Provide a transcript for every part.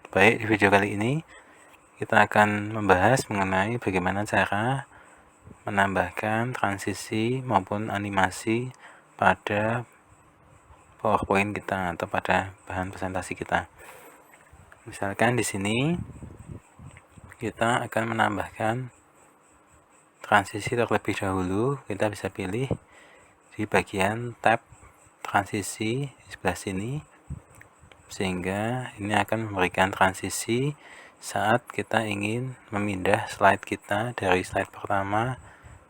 Baik, di video kali ini kita akan membahas mengenai bagaimana cara menambahkan transisi maupun animasi pada PowerPoint kita atau pada bahan presentasi kita. Misalkan di sini kita akan menambahkan transisi terlebih dahulu. Kita bisa pilih di bagian tab transisi di sebelah sini, sehingga ini akan memberikan transisi saat kita ingin memindah slide kita dari slide pertama,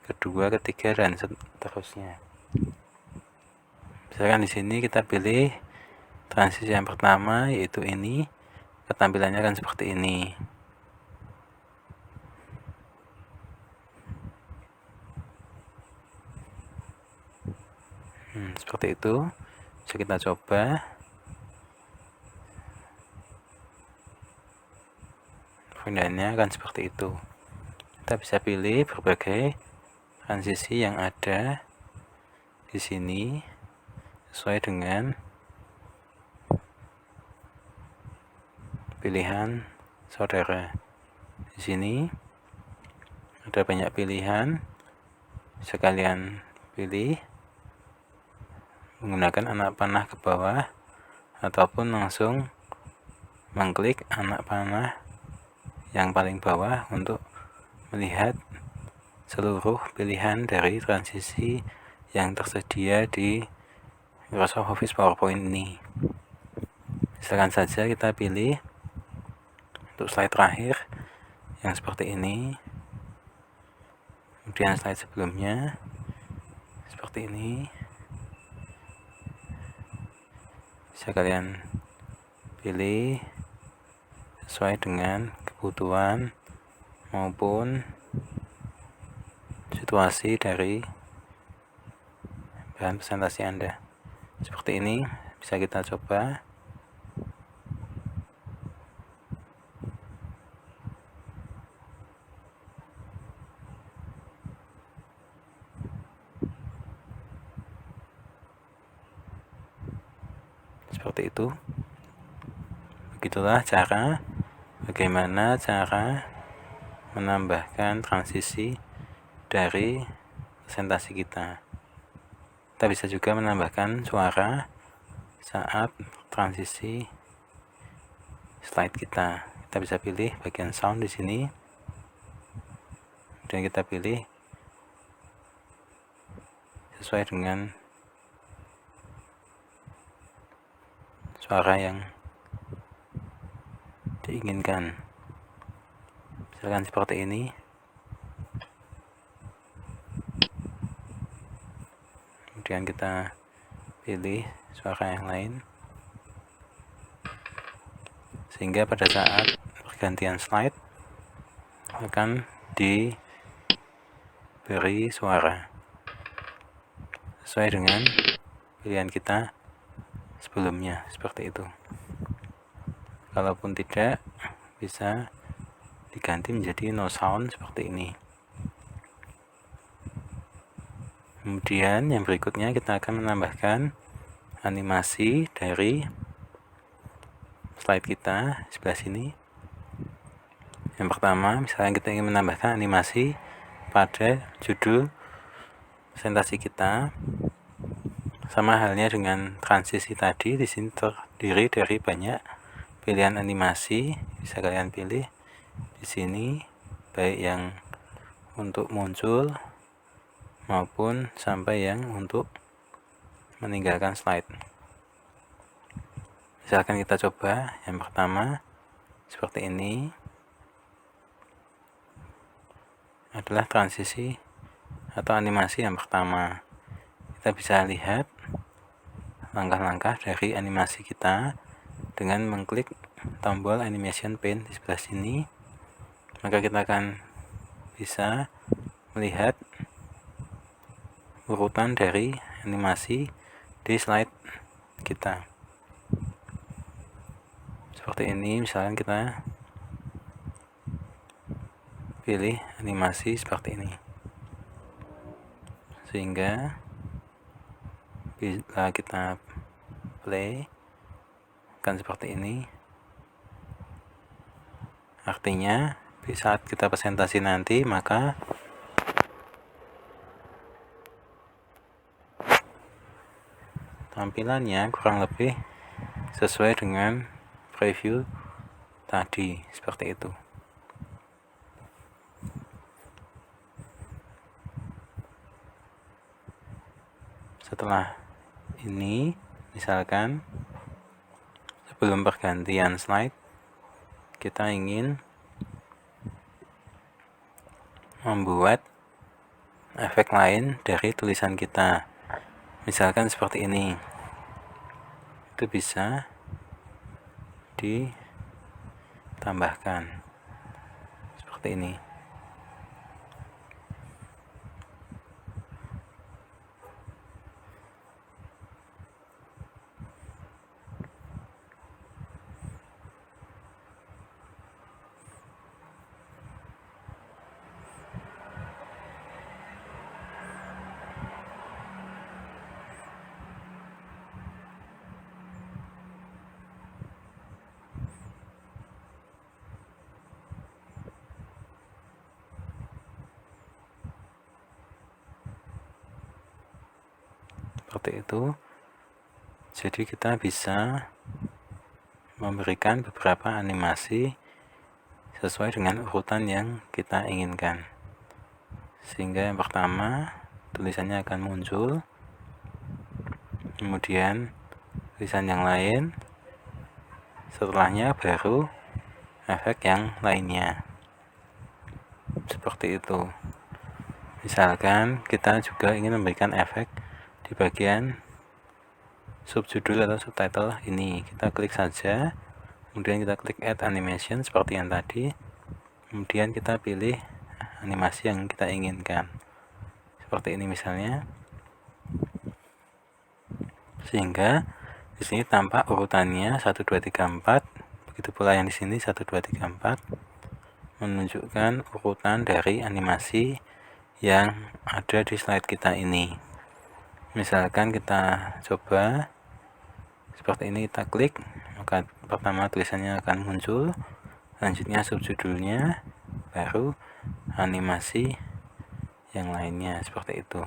kedua, ketiga, dan seterusnya. Misalkan di sini kita pilih transisi yang pertama, yaitu ini. Ketampilannya akan seperti ini. Seperti itu. Bisa kita coba. Perpindahannya akan seperti itu. Kita bisa pilih berbagai transisi yang ada di sini sesuai dengan pilihan saudara. Di sini ada banyak pilihan, sekalian pilih menggunakan anak panah ke bawah ataupun langsung mengklik anak panah yang paling bawah untuk melihat seluruh pilihan dari transisi yang tersedia di Microsoft Office PowerPoint ini. Misalkan saja kita pilih untuk slide terakhir yang seperti ini, kemudian slide sebelumnya seperti ini. Bisa kalian pilih sesuai dengan kebutuhan maupun situasi dari bahan presentasi Anda. Seperti ini bisa kita coba. Seperti itu. Begitulah bagaimana cara menambahkan transisi dari presentasi kita. Kita bisa juga menambahkan suara saat transisi slide kita. Kita bisa pilih bagian sound di sini. Kemudian kita pilih sesuai dengan suara yang diinginkan. Misalkan seperti ini. Kemudian kita pilih suara yang lain, sehingga pada saat pergantian slide akan diberi suara sesuai dengan pilihan kita sebelumnya, seperti itu. Kalaupun tidak, bisa diganti menjadi no sound seperti ini. Kemudian yang berikutnya kita akan menambahkan animasi dari slide kita sebelah sini. Yang pertama, misalnya kita ingin menambahkan animasi pada judul presentasi kita. Sama halnya dengan transisi tadi, di sini terdiri dari banyak pilihan animasi. Bisa kalian pilih di sini, baik yang untuk muncul maupun sampai yang untuk meninggalkan slide. Misalkan kita coba yang pertama seperti ini, adalah transisi atau animasi yang pertama. Kita bisa lihat langkah-langkah dari animasi kita dengan mengklik tombol animation pane di sebelah sini. Maka kita akan bisa melihat urutan dari animasi di slide kita. Seperti ini, misalnya kita pilih animasi seperti ini, sehingga bila kita play akan seperti ini. Artinya di saat kita presentasi nanti, maka tampilannya kurang lebih sesuai dengan preview tadi, seperti itu. Setelah ini, misalkan sebelum pergantian slide, kita ingin membuat efek lain dari tulisan kita, misalkan seperti ini. Itu bisa ditambahkan seperti ini. Seperti itu. Jadi kita bisa memberikan beberapa animasi sesuai dengan urutan yang kita inginkan. Sehingga yang pertama tulisannya akan muncul, kemudian tulisan yang lain, setelahnya baru efek yang lainnya. Seperti itu. Misalkan kita juga ingin memberikan efek di bagian subjudul atau subtitle ini, kita klik saja, kemudian kita klik add animation seperti yang tadi, kemudian kita pilih animasi yang kita inginkan seperti ini misalnya, sehingga di sini tampak urutannya 1 2 3 4, begitu pula yang di sini 1 2 3 4, menunjukkan urutan dari animasi yang ada di slide kita ini. Misalkan kita coba seperti ini, kita klik, maka pertama tulisannya akan muncul, selanjutnya subjudulnya, baru animasi yang lainnya, seperti itu.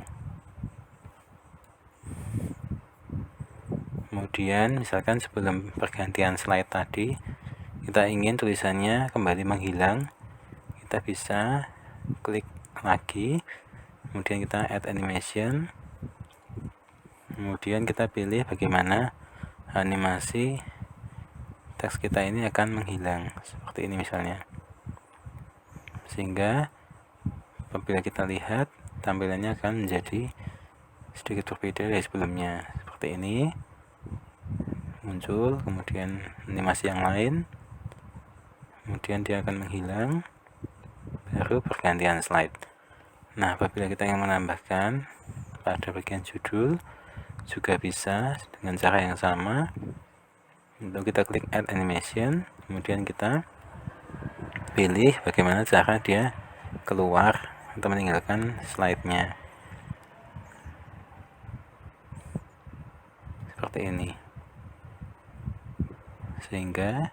Kemudian misalkan sebelum pergantian slide tadi, kita ingin tulisannya kembali menghilang, kita bisa klik lagi, kemudian kita add animation, kemudian kita pilih bagaimana animasi teks kita ini akan menghilang, seperti ini misalnya, sehingga apabila kita lihat tampilannya akan menjadi sedikit berbeda dari sebelumnya. Seperti ini muncul, kemudian animasi yang lain, kemudian dia akan menghilang, baru pergantian slide. Nah, apabila kita ingin menambahkan pada bagian judul, juga bisa dengan cara yang sama. Untuk kita klik add animation, kemudian kita pilih bagaimana cara dia keluar atau meninggalkan slide-nya, seperti ini, sehingga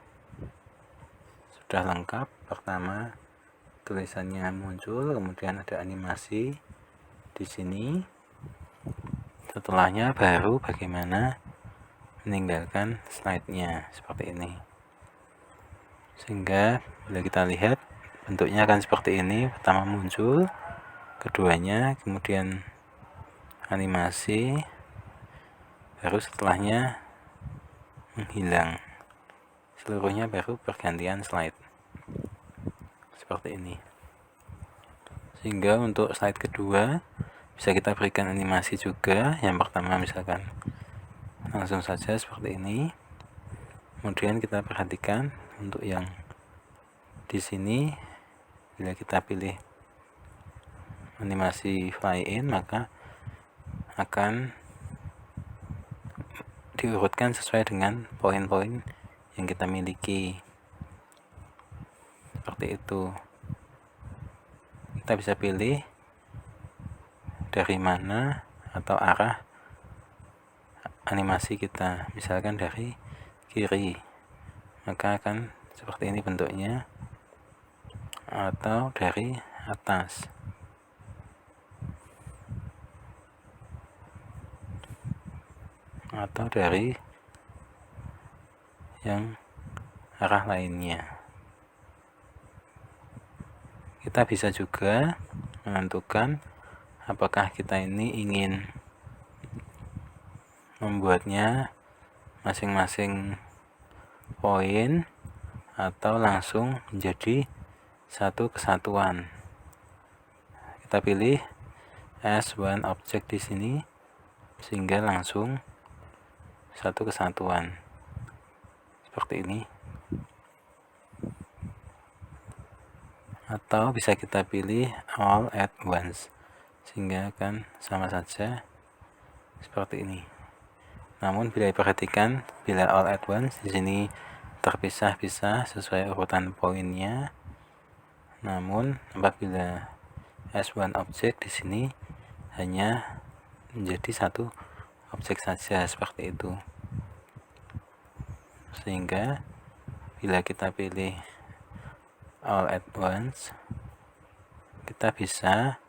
sudah lengkap. Pertama tulisannya muncul, kemudian ada animasi di sini, setelahnya baru bagaimana meninggalkan slide-nya, seperti ini. Sehingga bila kita lihat bentuknya akan seperti ini, pertama muncul, keduanya, kemudian animasi, baru setelahnya menghilang, seluruhnya baru pergantian slide, seperti ini. Sehingga untuk slide kedua bisa kita berikan animasi juga. Yang pertama misalkan langsung saja seperti ini, kemudian kita perhatikan untuk yang di sini, bila kita pilih animasi fly in, maka akan diurutkan sesuai dengan poin-poin yang kita miliki, seperti itu. Kita bisa pilih dari mana atau arah animasi kita, misalkan dari kiri, maka akan seperti ini bentuknya. atau dari atas. Atau dari yang arah lainnya. Kita bisa juga menentukan apakah kita ini ingin membuatnya masing-masing poin atau langsung menjadi satu kesatuan. Kita pilih as one object di sini sehingga langsung satu kesatuan seperti ini. Atau bisa kita pilih all at once sehingga akan sama saja seperti ini. Namun bila diperhatikan, bila all at once di sini terpisah-pisah sesuai urutan poinnya. Namun apabila as one object di sini hanya menjadi satu objek saja seperti itu. Sehingga bila kita pilih all at once, kita bisa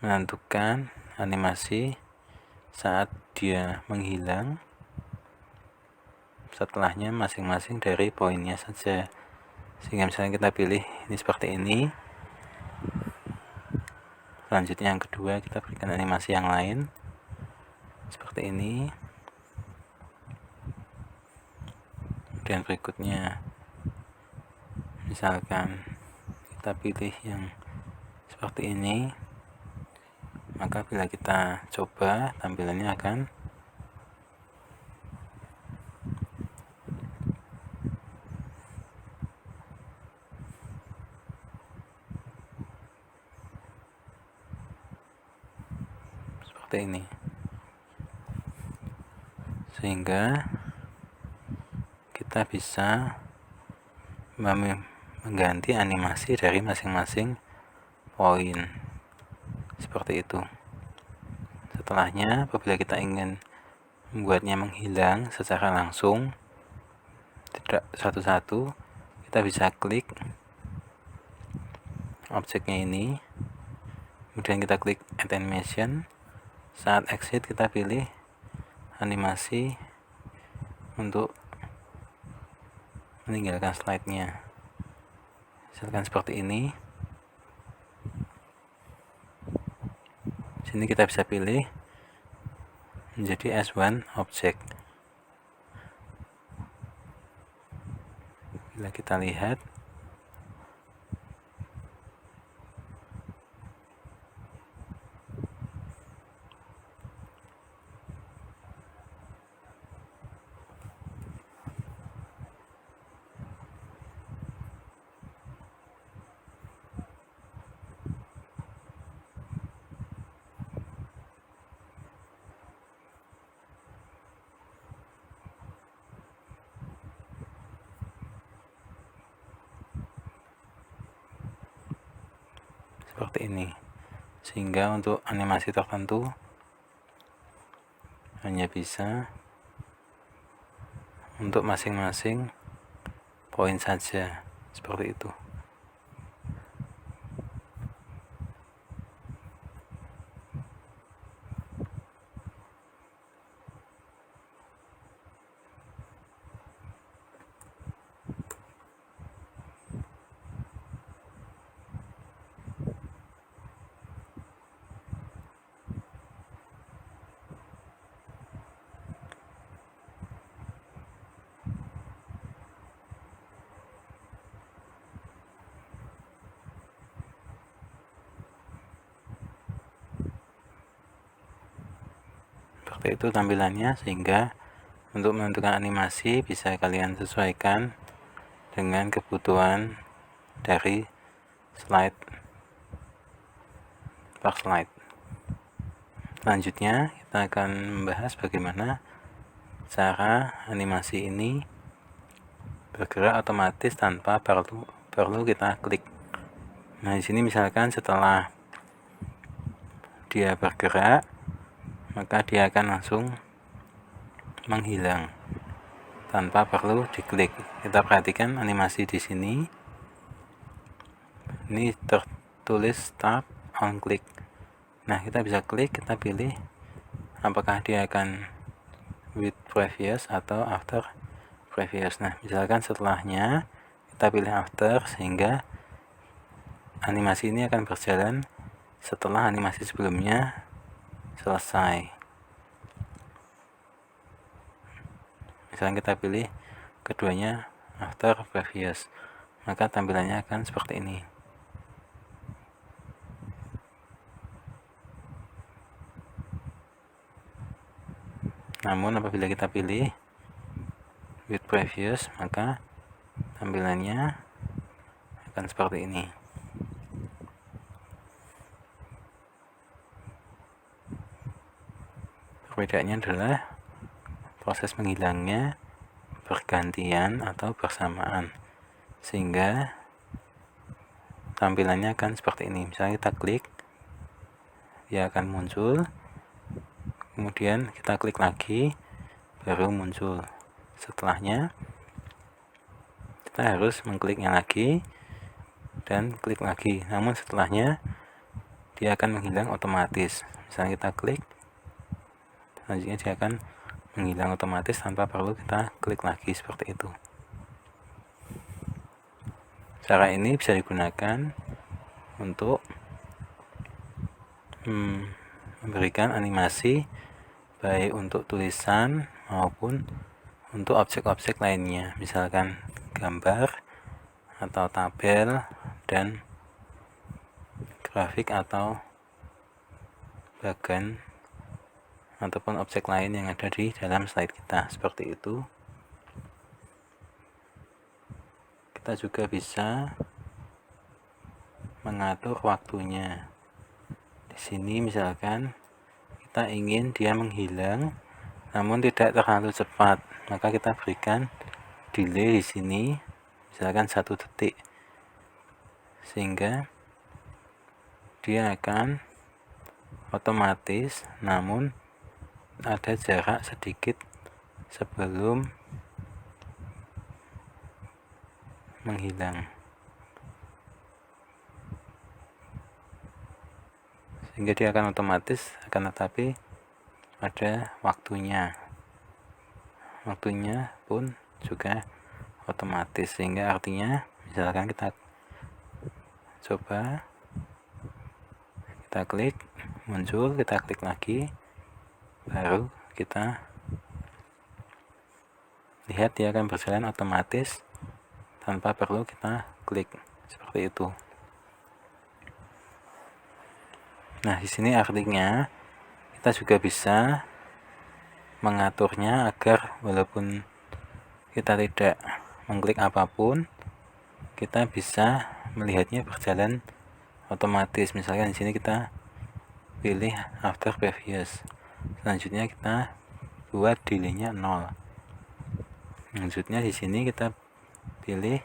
menentukan animasi saat dia menghilang setelahnya masing-masing dari poinnya saja. Sehingga misalnya kita pilih ini seperti ini, selanjutnya yang kedua kita berikan animasi yang lain seperti ini, kemudian berikutnya misalkan kita pilih yang seperti ini, maka bila kita coba tampilannya akan seperti ini. Sehingga kita bisa mengganti animasi dari masing-masing poin seperti itu. Setelahnya apabila kita ingin membuatnya menghilang secara langsung, tidak satu-satu, kita bisa klik objeknya ini, kemudian kita klik add animation. Saat exit kita pilih animasi untuk meninggalkan slide-nya, misalkan seperti ini. Sini kita bisa pilih menjadi as one object. Bila kita lihat, seperti ini. Sehingga untuk animasi tertentu hanya bisa untuk masing-masing poin saja, seperti itu. Seperti itu tampilannya, sehingga untuk menentukan animasi bisa kalian sesuaikan dengan kebutuhan dari slide per slide. Selanjutnya kita akan membahas bagaimana cara animasi ini bergerak otomatis tanpa perlu kita klik. Nah, di sini misalkan setelah dia bergerak, maka dia akan langsung menghilang tanpa perlu diklik. Kita perhatikan animasi di sini. Ini tertulis start on click. Nah, kita bisa klik, kita pilih apakah dia akan with previous atau after previous. Nah, misalkan setelahnya kita pilih after, sehingga animasi ini akan berjalan setelah animasi sebelumnya selesai. Misalkan kita pilih keduanya after previous, maka tampilannya akan seperti ini. Namun apabila kita pilih with previous, maka tampilannya akan seperti ini. Perbedaannya adalah proses menghilangnya bergantian atau bersamaan, sehingga tampilannya akan seperti ini. Misalnya kita klik, dia akan muncul, kemudian kita klik lagi, baru muncul. Setelahnya kita harus mengkliknya lagi dan klik lagi, namun setelahnya dia akan menghilang otomatis. Misalnya kita klik, selanjutnya dia akan menghilang otomatis tanpa perlu kita klik lagi, seperti itu. Cara ini bisa digunakan untuk memberikan animasi baik untuk tulisan maupun untuk objek-objek lainnya, misalkan gambar atau tabel dan grafik atau bagan ataupun objek lain yang ada di dalam slide kita, seperti itu. Kita juga bisa mengatur waktunya. Di sini misalkan kita ingin dia menghilang namun tidak terlalu cepat, maka kita berikan delay di sini, misalkan 1 detik, sehingga dia akan otomatis namun ada jarak sedikit sebelum menghilang, sehingga dia akan otomatis, akan tetapi ada waktunya pun juga otomatis, sehingga artinya misalkan kita coba, kita klik muncul, kita klik lagi, baru kita lihat dia akan berjalan otomatis tanpa perlu kita klik, seperti itu. Nah, di sini artinya kita juga bisa mengaturnya agar walaupun kita tidak mengklik apapun, kita bisa melihatnya berjalan otomatis. Misalkan di sini kita pilih after previous, selanjutnya kita buat delay-nya 0. Selanjutnya di sini kita pilih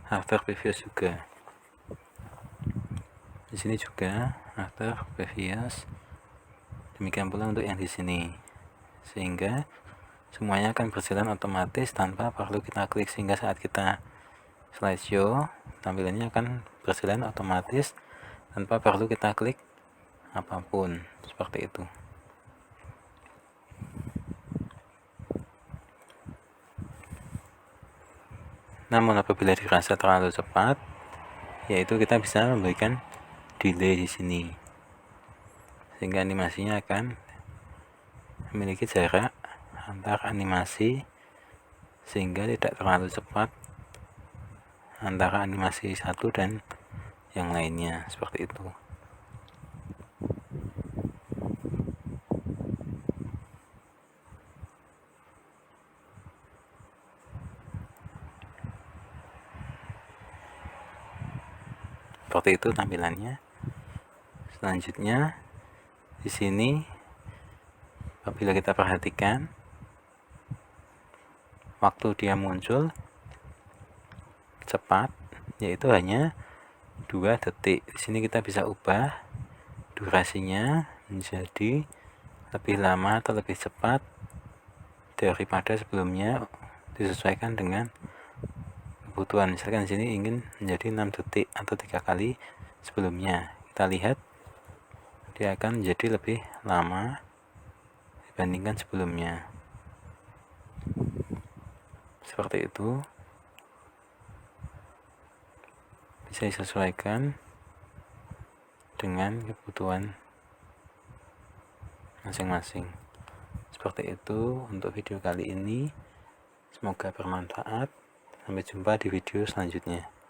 after previous juga. Di sini juga after previous. Demikian pula untuk yang di sini, sehingga semuanya akan berjalan otomatis tanpa perlu kita klik, sehingga saat kita slideshow tampilannya akan berjalan otomatis tanpa perlu kita klik apapun, seperti itu. Namun apabila dirasa terlalu cepat, yaitu kita bisa memberikan delay di sini, sehingga animasinya akan memiliki jarak antar animasi, sehingga tidak terlalu cepat antara animasi satu dan yang lainnya, seperti itu. Seperti itu tampilannya. Selanjutnya di sini apabila kita perhatikan waktu dia muncul cepat, yaitu hanya 2 detik. Di sini kita bisa ubah durasinya menjadi lebih lama atau lebih cepat daripada sebelumnya, disesuaikan dengan kebutuhan. Misalkan di sini ingin menjadi 6 detik atau 3 kali sebelumnya. Kita lihat dia akan menjadi lebih lama dibandingkan sebelumnya. Seperti itu. Bisa disesuaikan dengan kebutuhan masing-masing. Seperti itu untuk video kali ini. Semoga bermanfaat. Sampai jumpa di video selanjutnya.